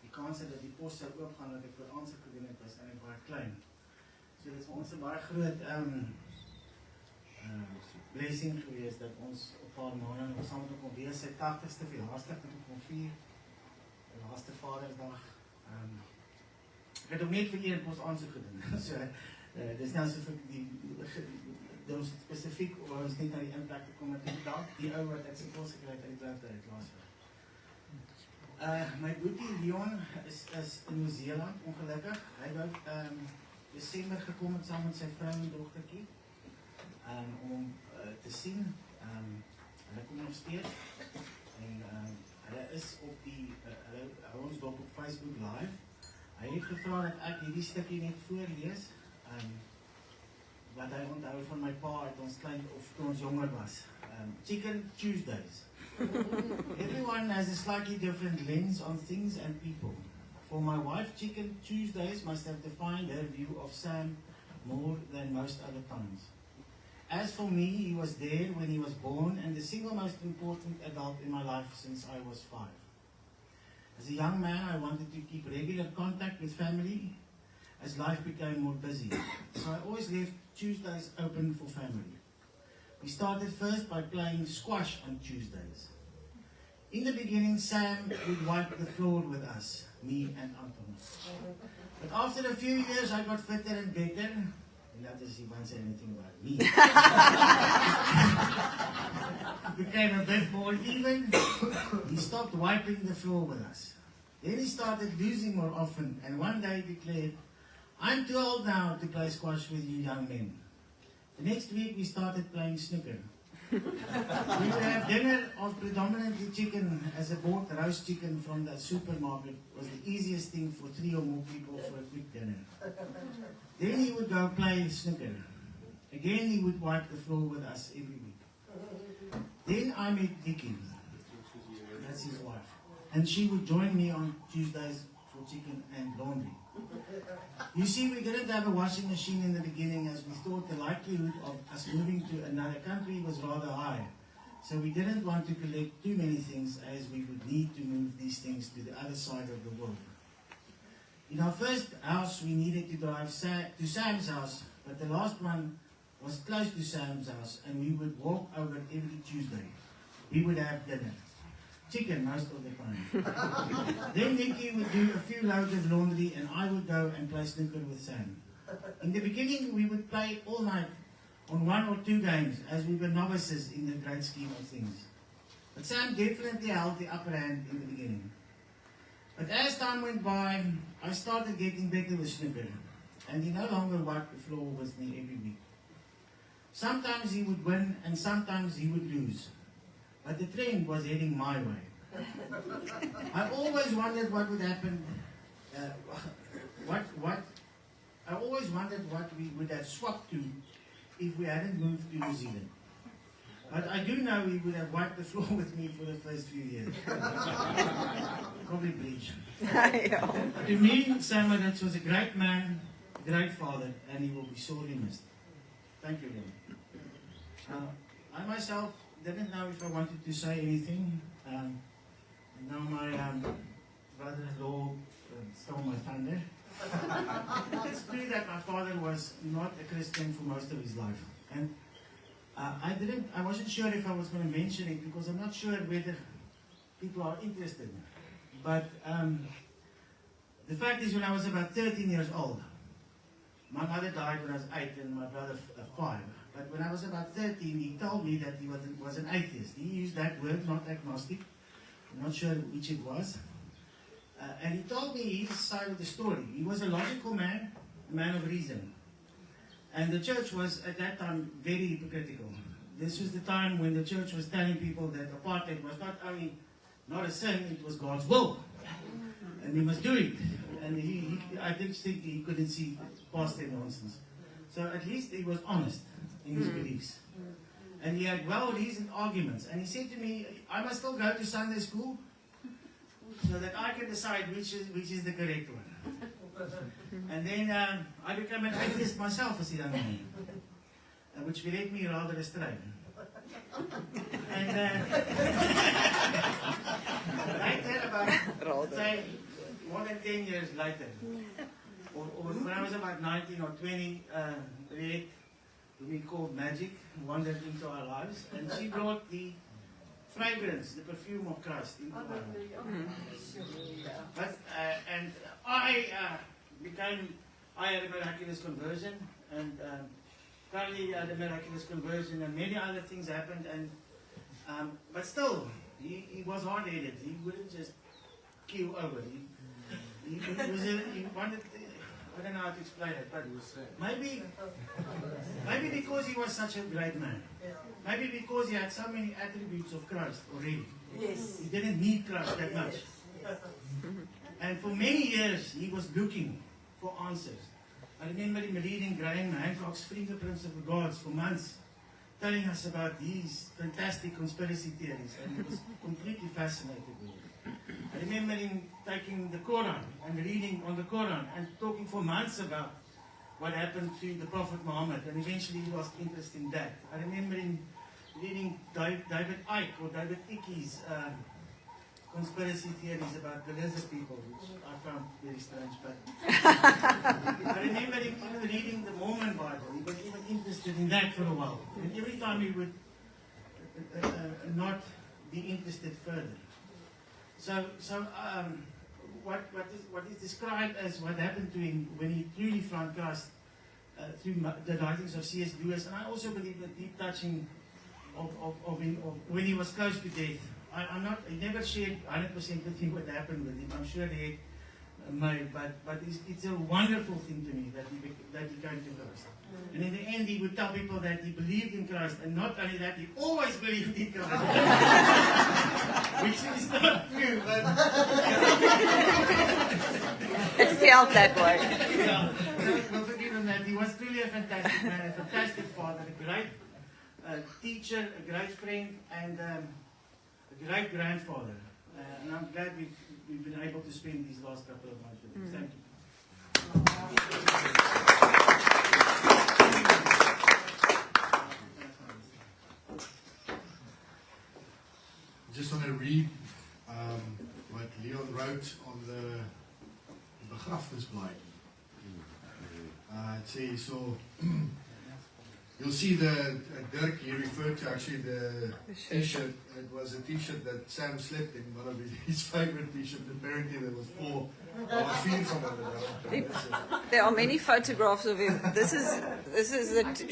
die kans dat die pos sou oopgaan dat ek vir aansoek gedoen het was eintlik baie klein. So dit is vir ons 'n baie groot blessing geweest dat ons op 'n paar maande nog saam met hom wees. Sy 80ste verjaarsdag het ons kon vier. Laaste Vadersdag. Ek het ook net vir een pos aansoek gedoen. So dis nou asof ek ons spesifiek oor ons net na die inplek te kom met die ou wat ek sy pos gekry het uit die plek uit laasweek. My boetie Leon is in Nieu-Seeland ongelukkig. Hy wou Desember gekom het saam met sy vrou en dogtertjie om te sien. Hulle kom nog steeds en hulle is op hulle hou ons dop op Facebook live. Hy het gevra dat ek hierdie stukkie net voorlees wat hy onthou van my pa uit ons klein of toe ons jonger was. Chicken Tuesdays. Everyone has a slightly different lens on things and people. For my wife, Chicken Tuesdays must have defined her view of Sam more than most other times. As for me, he was there when he was born and the single most important adult in my life since I was 5. As a young man, I wanted to keep regular contact with family as life became more busy. So I always left Tuesdays open for family. We started first by playing squash on Tuesdays. In the beginning, Sam would wipe the floor with us, me and Anton. But after a few years, I got fitter and better. Not as he won't say anything about me. Became a bit more even. He stopped wiping the floor with us. Then he started losing more often, and one day declared, "I'm too old now to play squash with you young men." The next week we started playing snooker. We would have dinner of predominantly chicken, as a bought roast chicken from the supermarket was the easiest thing for 3 or more people for a quick dinner. Then he would go play snooker. Again he would wipe the floor with us every week. Then I met Dickie, that's his wife, and she would join me on Tuesdays for chicken and laundry. You see, we didn't have a washing machine in the beginning as we thought the likelihood of us moving to another country was rather high. So we didn't want to collect too many things as we would need to move these things to the other side of the world. In our first house, we needed to drive to Sam's house, but the last one was close to Sam's house and we would walk over every Tuesday. We would have dinner. Chicken most of the time. Then Nicky would do a few loads of laundry and I would go and play snooker with Sam. In the beginning we would play all night on 1 or 2 games as we were novices in the great scheme of things. But Sam definitely held the upper hand in the beginning. But as time went by, I started getting better with snooker and he no longer wiped the floor with me every week. Sometimes he would win and sometimes he would lose. But the trend was heading my way. I always wondered what would happen, I always wondered what we would have swapped to if we hadn't moved to New Zealand. But I do know he would have wiped the floor with me for the first few years. Probably bleach. To me, Sam Maritz was a great man, a great father, and he will be sorely missed. Thank you, Lynn. I myself didn't know if I wanted to say anything. Now my brother-in-law stole my thunder. It's true that my father was not a Christian for most of his life. And I wasn't sure if I was going to mention it because I'm not sure whether people are interested. But the fact is, when I was about 13 years old, my mother died when I was 8 and my brother 5. But when I was about 13, he told me that he was an atheist. He used that word, not agnostic. I'm not sure which it was. And he told me his side of the story. He was a logical man, a man of reason. And the church was, at that time, very hypocritical. This was the time when the church was telling people that apartheid was not only not a sin, it was God's will. And we must do it. And I didn't think he couldn't see past that nonsense. So at least he was honest in his beliefs. And he had well-reasoned arguments. And he said to me, I must still go to Sunday school so that I can decide which is the correct one. And then I became an atheist myself as a young man, which led me rather astray. And later, about say, more than 10 years later, or when I was about 19 or 20, Red, whom we called Magic, wandered into our lives, and she brought the fragrance, the perfume of Christ into our lives. But, and I had a miraculous conversion, and currently the miraculous conversion, and many other things happened, and but still, he was hard-headed. He wouldn't just keel over. He wanted. I don't know how to explain it, but maybe because he was such a great man. Maybe because he had so many attributes of Christ already. Yes. He didn't need Christ that much. And for many years, he was looking for answers. I remember him reading Graham Hancock's Fingerprints of the Gods for months, telling us about these fantastic conspiracy theories, and he was completely fascinated with it. I remember him taking the Quran and reading on the Quran and talking for months about what happened to the Prophet Muhammad, and eventually he lost interest in that. I remember him reading David Icke or David Ickey's conspiracy theories about the lizard people, which I found very strange. But I remember him even reading the Mormon Bible. He was even interested in that for a while. And every time he would not be interested further. So what is described as what happened to him when he truly found Christ through the writings of C.S. Lewis, and I also believe the deep touching of him when he was close to death. He never shared 100% with me what happened with him. I'm sure he had but it's a wonderful thing to me that he came to Christ. And in the end, he would tell people that he believed in Christ, and not only that, he always believed in Christ. Which is not true, but It felt that way. yeah, we'll forgive him that. He was truly a fantastic man, a fantastic father, a great teacher, a great friend, and a great grandfather. And I'm glad we've been able to spend these last couple of months with him. Thank you. Just want to read what Leon wrote on the begrafenisblad. It says, so you'll see Dirk, he referred to actually the t-shirt. It was a t-shirt that Sam slept in, one of his favorite t-shirts. Apparently there was 4. I was feeling some of it. There are many photographs of him. This is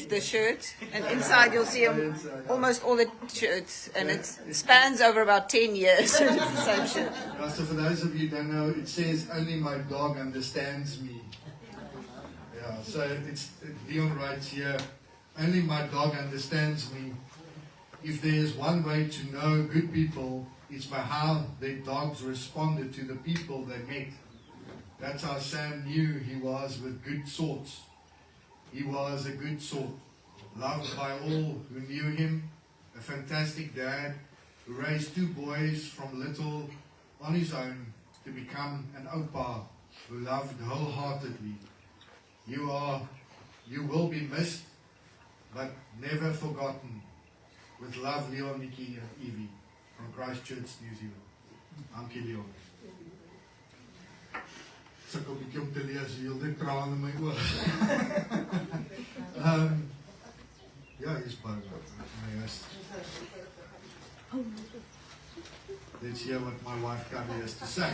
the shirt, and inside you'll see him, almost all the shirts, and it spans over about 10 years. It's the same shirt. So for those of you who don't know, it says, only my dog understands me. Yeah, so Leon writes here, only my dog understands me. If there is one way to know good people, it's by how their dogs responded to the people they met. That's how Sam knew he was with good sorts. He was a good sort, loved by all who knew him, a fantastic dad who raised 2 boys from little on his own to become an opa who loved wholeheartedly. You will be missed, but never forgotten. With love, Leon, Nikki, and Evie from Christchurch, New Zealand. Uncle Leon. sukkel 'n bietjie om te lees, heel die trane in my oë. Ja, hier's baie goed. Let's hear what my wife Gabby has to say.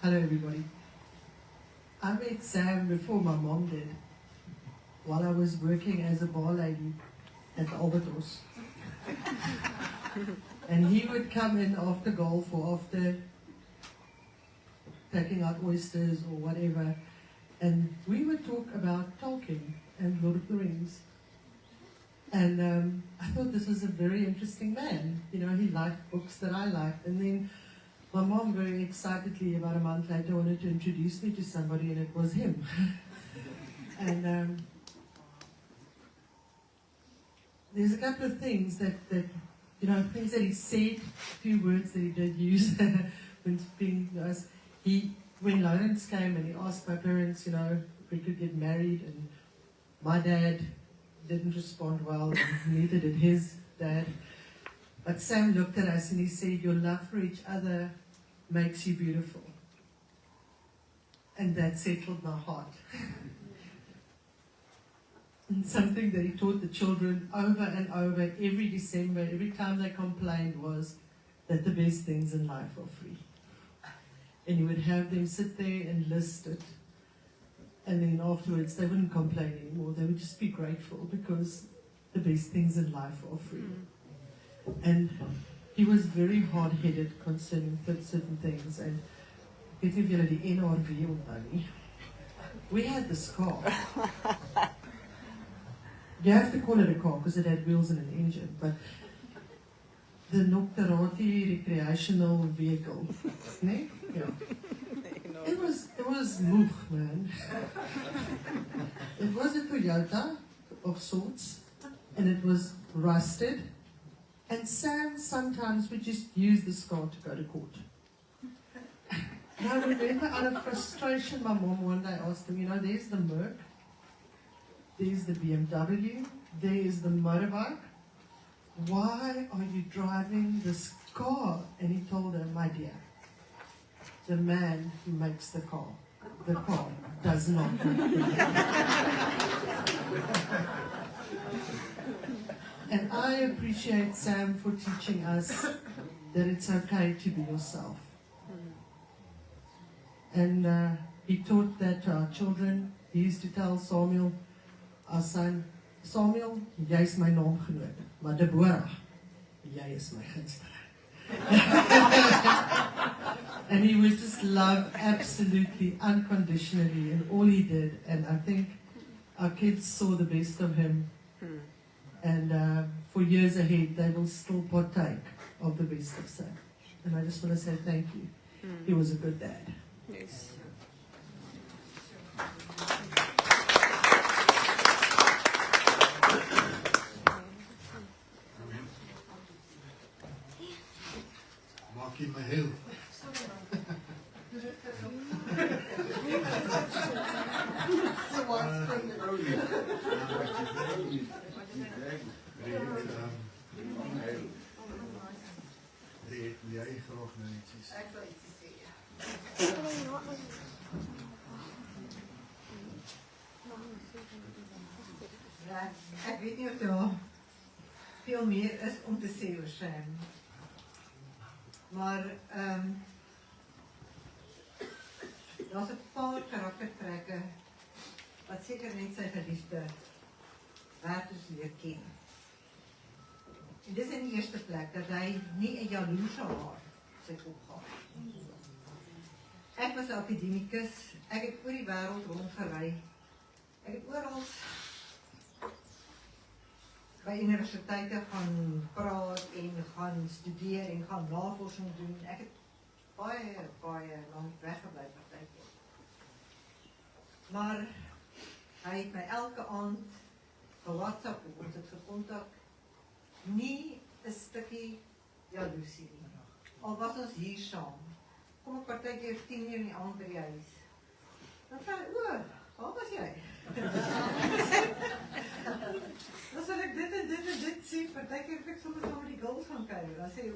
Hello everybody. I met Sam before my mom did, while I was working as a bar lady at the Albatross. And he would come in after golf or after taking out oysters or whatever, and we would talk about Tolkien and Lord of the Rings. And I thought this was a very interesting man. You know, he liked books that I liked. And then my mom very excitedly, about a month later, wanted to introduce me to somebody, and it was him. And there's a couple of things that you know, things that he said, a few words that he did use when speaking to us. When Lawrence came and he asked my parents, you know, if we could get married, and my dad didn't respond well, and neither did his dad. But Sam looked at us and he said, your love for each other makes you beautiful. And that settled my heart. And something that he taught the children over and over every December, every time they complained, was that the best things in life are free. And he would have them sit there and list it. And then afterwards, they wouldn't complain anymore. They would just be grateful because the best things in life are free. And he was very hard-headed concerning certain things. And ek weet nie of julle die NRV onthou nie. We had this car. You have to call it a car because it had wheels and an engine. But the Noctarati recreational vehicle. Nee? Yeah. It was moeg, man. It was a Toyota of sorts, and it was rusted. And Sam sometimes would just use this car to go to court. And I remember, out of frustration, my mom one day asked him, you know, there's the Merc, there's the BMW, there is the motorbike. Why are you driving this car? And he told her, my dear, the man who makes the car does not make the car. And I appreciate Sam for teaching us that it's okay to be yourself. And he taught that to our children. He used to tell Samuel, our son, Samuel, jy is my naamgenoot, maar Deborah, jy is my gunsteling. And he would just love absolutely, unconditionally in all he did. And I think our kids saw the best of him. And for years ahead, they will still partake of the best of Sam. And I just want to say thank you. He was a good dad. Yes. Maak jy my heel. Jy graag nou ietsie. Ek wil ietsie sê. Ja, ek weet nie of daar veel meer is om te sê oor Sam. Maar daar's 'n paar karaktertrekke wat seker net sy geliefde werd is leer ken. En dis in die eerste plek dat hy nie 'n jaloerse haar sy kop gehad het. Ek was 'n akademikus, ek het oor die wêreld rondgery. Ek het oral by universiteite gaan praat en gaan studeer en gaan navorsing doen. Ek het baie lank weggebly partykeer. Maar hy het my elke aand vir WhatsApp of ons het gekontak. Nie 'n stukkie jaloesie nie. Al was ons hier saam. Kom ek partykeer 10:00 in die aand by die huis. Dan vra hy, waar was jy? Dan sal ek dit en dit sê, partykeer ek soms saam met die girls gaan kyk, dan sê ja,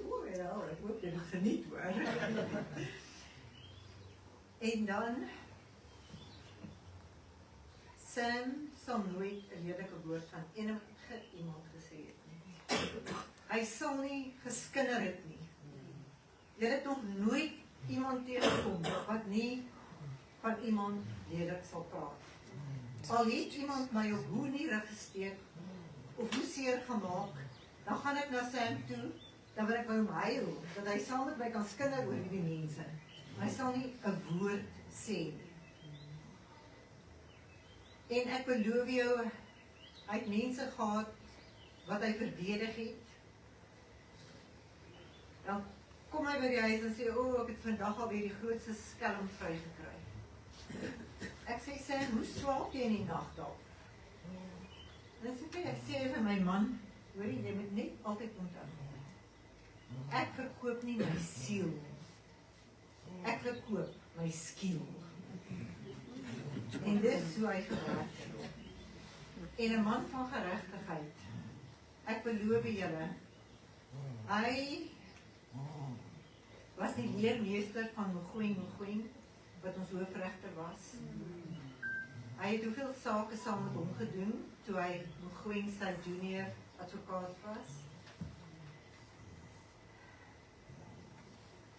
ek hoop jy het geniet hoor. En dan, Sam sal nooit 'n lelike woord van enige iemand gesê het nie. Hy sal nie geskinder het nie. Jy het nog nooit iemand tegengekom wat nie van iemand lelik sal praat. Al het iemand my op hoe nie rug gesteek of hoe seer gemaak, dan gaan ek na Sam toe, dan wil ek by hom huil, dat hy saam met my kan skinder oor die mense. Hy sal nie 'n woord sê nie. En ek beloof jou, hy het mense gehad wat hy verdedig het. Dan kom hy by die huis en sê, ek het vandag alweer die grootste skelm vrygekry. Ek sê, Sam, hoe slaap jy in die nag dalk? Dan sê ek sê vir my man, hoorie, jy moet net altyd onthou. Ek verkoop nie my siel nie. Ek verkoop my skiel. En dis hoe hy gewerk het. En 'n man van geregtigheid. Ek beloof julle, hy was die leermeester van Mogoeng, wat ons hoofregter was. Hy het hoeveel sake saam met hom gedoen, toe hy Mogoeng sy junior advokaat was.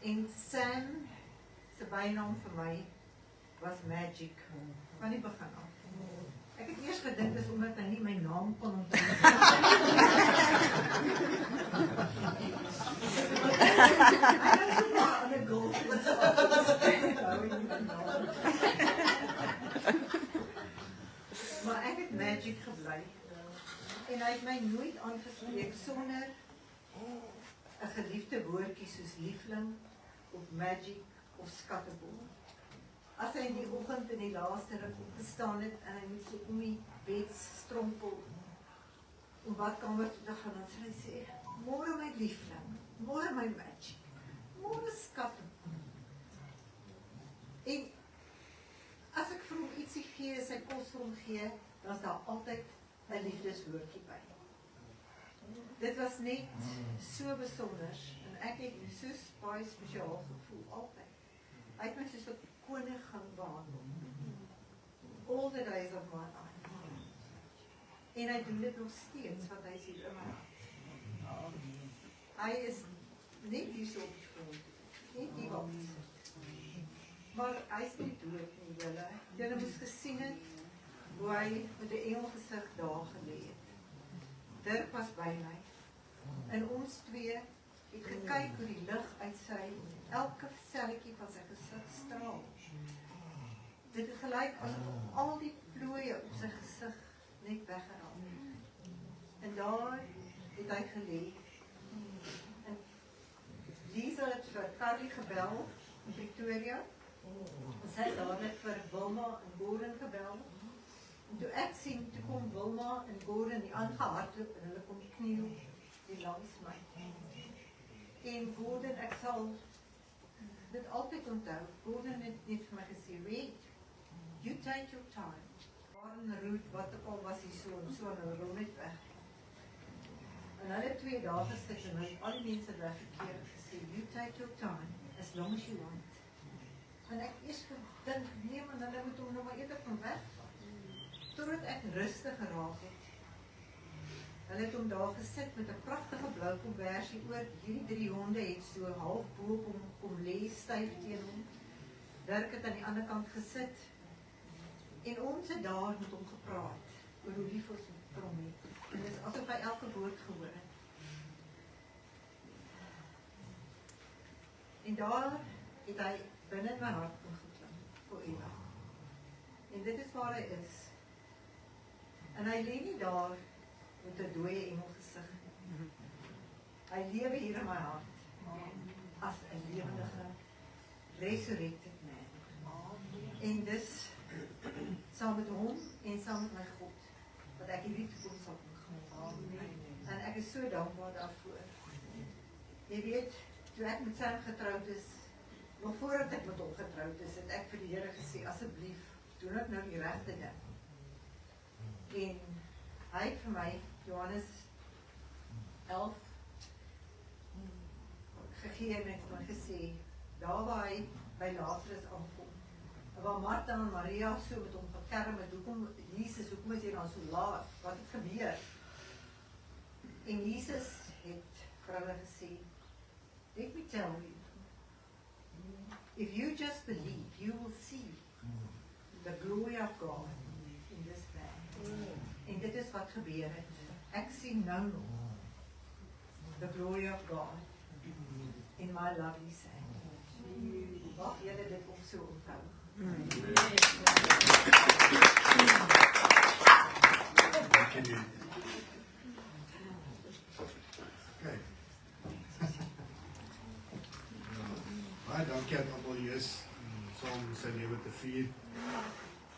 En Sam, sy bynaam vir my, was Magic, van die begin af. Ek het eers gedink is omdat hy nie my naam kon onthou. Maar ek het Magic gebly. En hy het my nooit aangespreek sonder 'n geliefde woordjie soos liefling, of Magic, of skattebol. As hy in die oggend in die laaste ruk opgestaan het en hy moet so om die bed strompel om badkamer toe te gaan, dan sal hy sê, môre my liefling, môre my Magic, môre skattebol. En as ek vir hom ietsie gee, sy kos vir hom gee, dan is daar altyd 'n liefdeswoordjie by. Dit was net so besonder en ek het soos baie spesiaal gevoel, altyd. Hy het my soos 'n koning gaan behandel. All the days of my life. En hy doen dit nog steeds, want hy sê in my hart. Hy is net hier so op die grond, net die wat. Maar hy is nie dood nie, julle. Julle moes gesien het, hoe hy met 'n engelgesig daar gelê het. Dirk was by my. En ons twee het gekyk hoe die lig uit sy, elke selletjie van sy gesig straal. Dit het gelyk asof al die plooie op sy gesig net weggeraak het. En daar het hy gelê. En Lisa het vir Carly gebel in Pretoria. En sy het dadelik vir Wilma en Gordon gebel. En toe ek sien, toe kom Wilma en Gordon die aangehardloop en hulle kom kniel die langs my. En Gordon, ek sal dit altyd onthou. Gordon het net vir my gesê, wait, you take your time. Warren Root, wat ook al was die so en hulle rol net weg. En hulle 2 dae gesit en hulle al die mense weggekeer en gesê, you take your time, as long as you want. En ek eers gedink, nee man, hulle moet hom nog maar eerder van wegvat. Totdat ek rustig geraak het. Hulle het hom daar gesit met 'n pragtige blou kombersie oor, hierdie 3 honde het so half bo op hom kom lê styf teen hom. Dirk het aan die ander kant gesit. En ons het daar met hom gepraat, oor hoe lief ons vir hom het. En dit is asof hy elke woord gehoor het. En daar het hy binne my hart ingeklim, vir ewig. En dit is waar hy is. En hy lê nie daar met 'n dooie engelgesig nie. Hy lewe hier in my hart, as 'n lewendige, resurrected man. En dis saam met hom en saam met my God, wat ek hierdie toekoms sal gaan. En ek is so dankbaar daarvoor. Jy weet, toe ek met Sam getroud is, nog voordat ek met hom getroud is, het ek vir die Here gesê, asseblief, doen ek nou die regte ding. En hy het vir my Johannes 11 gegee en het my gesê, daar waar hy by Lazarus aankom, waar Martha en Maria so met hom gekerm het, hoekom Jesus, hoekom is jy dan so laat? Wat het gebeur? En Jesus het vir hulle gesê, let me tell you, if you just believe, you will see the glory of God in this man. En dit is wat gebeur het. Ek sien nou nog the glory of God in my lovely son. Mag julle dit ook so onthou. Okay. Baie dankie aan almal hier is saam met sy lewe te vier.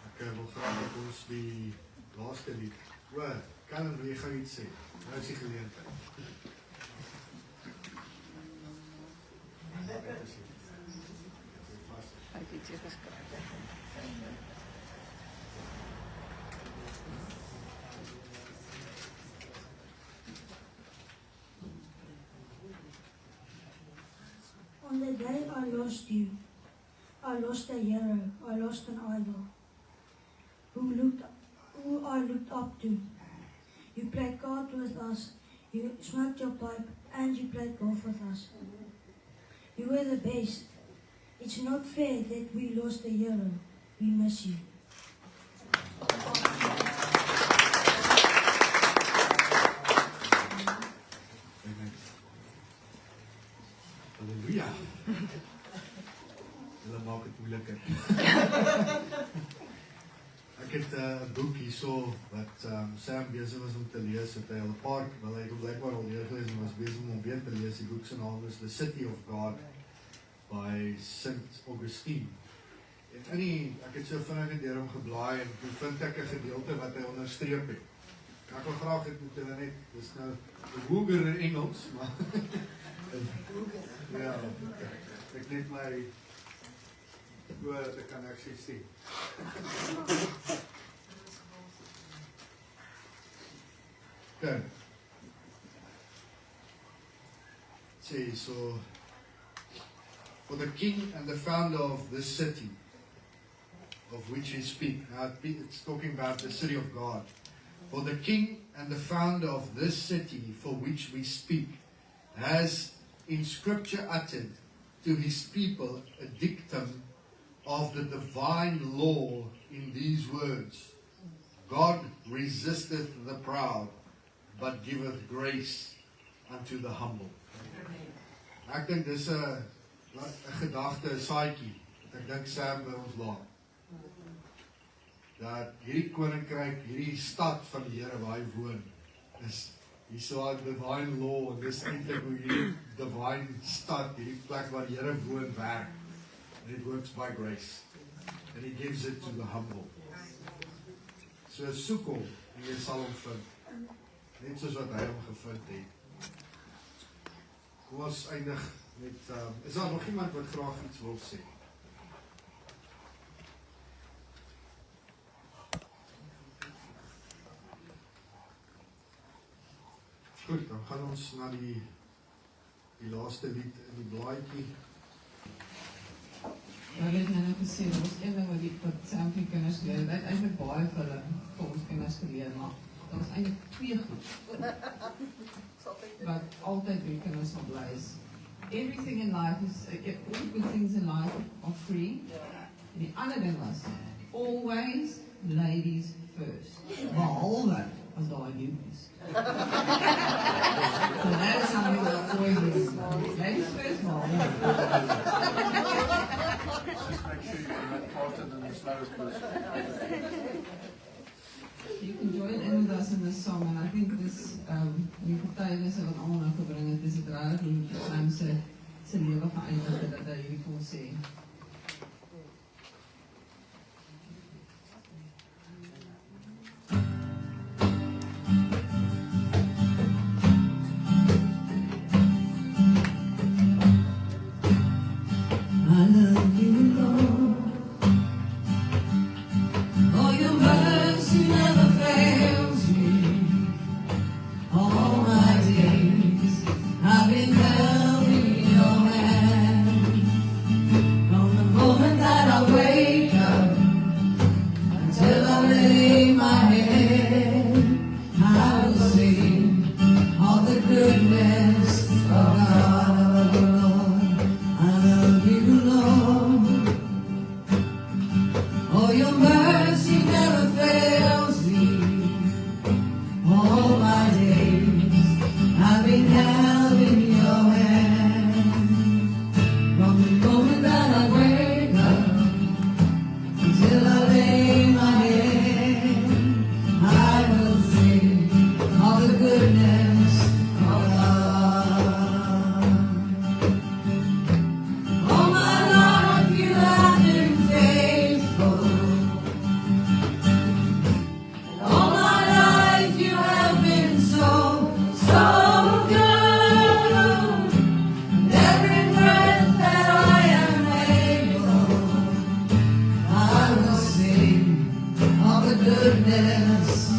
Ek wil graag dat ons die laaste lied. Kan wil jy gou iets sê? Nou is die geleentheid. On the day I lost you, I lost a hero, I lost an idol, who I looked up to. You played cards with us, you smoked your pipe, and you played golf with us. You were the best. It's not fair that we lost a hero. We miss you. Halleluja. Hulle maak het moeiliker. Ek het 'n boek hierso wat Sam besig was om te lees. Het hy al 'n paar, wel hy het blykbaar al gelees en was besig om weer te lees. Die boek se naam is The City of God by St. Augustine. En ek het so vinnig deur hom geblaai en toe vind ek 'n gedeelte wat hy onderstreep het. Ek wil graag dit moet hulle net, dis nou 'n Google in Engels, maar ja, ek net my woorde kan actually sien. Okay. See, so for the king and the founder of this city, of which we speak, now it's talking about the city of God. For the king and the founder of this city for which we speak has in scripture uttered to his people a dictum of the divine law in these words: God resisteth the proud, but giveth grace unto the humble. Ek dink dis 'n gedagte, 'n saadjie wat ek dink Sam by ons laat. Dat hierdie koninkryk, hierdie stad van die Here waar hy woon, is hierso 'n divine law, en dis eintlik hoe hierdie divine stad, hierdie plek waar die Here woon, werk. And it works by grace. And he gives it to the humble. So soek hom en jy sal hom vind. Net soos wat hy hom gevind het. Kom ons eindig met, is daar nog iemand wat graag iets wil sê? Goed, dan gaan ons na die laaste lied in die blaadjie. Hulle het nou gesê, dat was een ding wat Sam vir kinders geleer het. Hy het eintlik baie vir ons kinders geleer, maar dat was eintlik 2 goed. Wat altyd vir kinders sal bly is. Everything in life is, all good things in life are free. En die ander ding was, always ladies first. Behalwe as daar nieuw is. So that is something that always is. Ladies first, behalwe. Just make sure you're not faster than the slowest person. You can join in with us in this song, and I think this, die getuienisse wat allemaal nou gebring het, is het raar hoe Sam sy lewe geëindig het, dat hy hierdie kon sê. I love you, Lord. Oh, your mercy never fails. goodness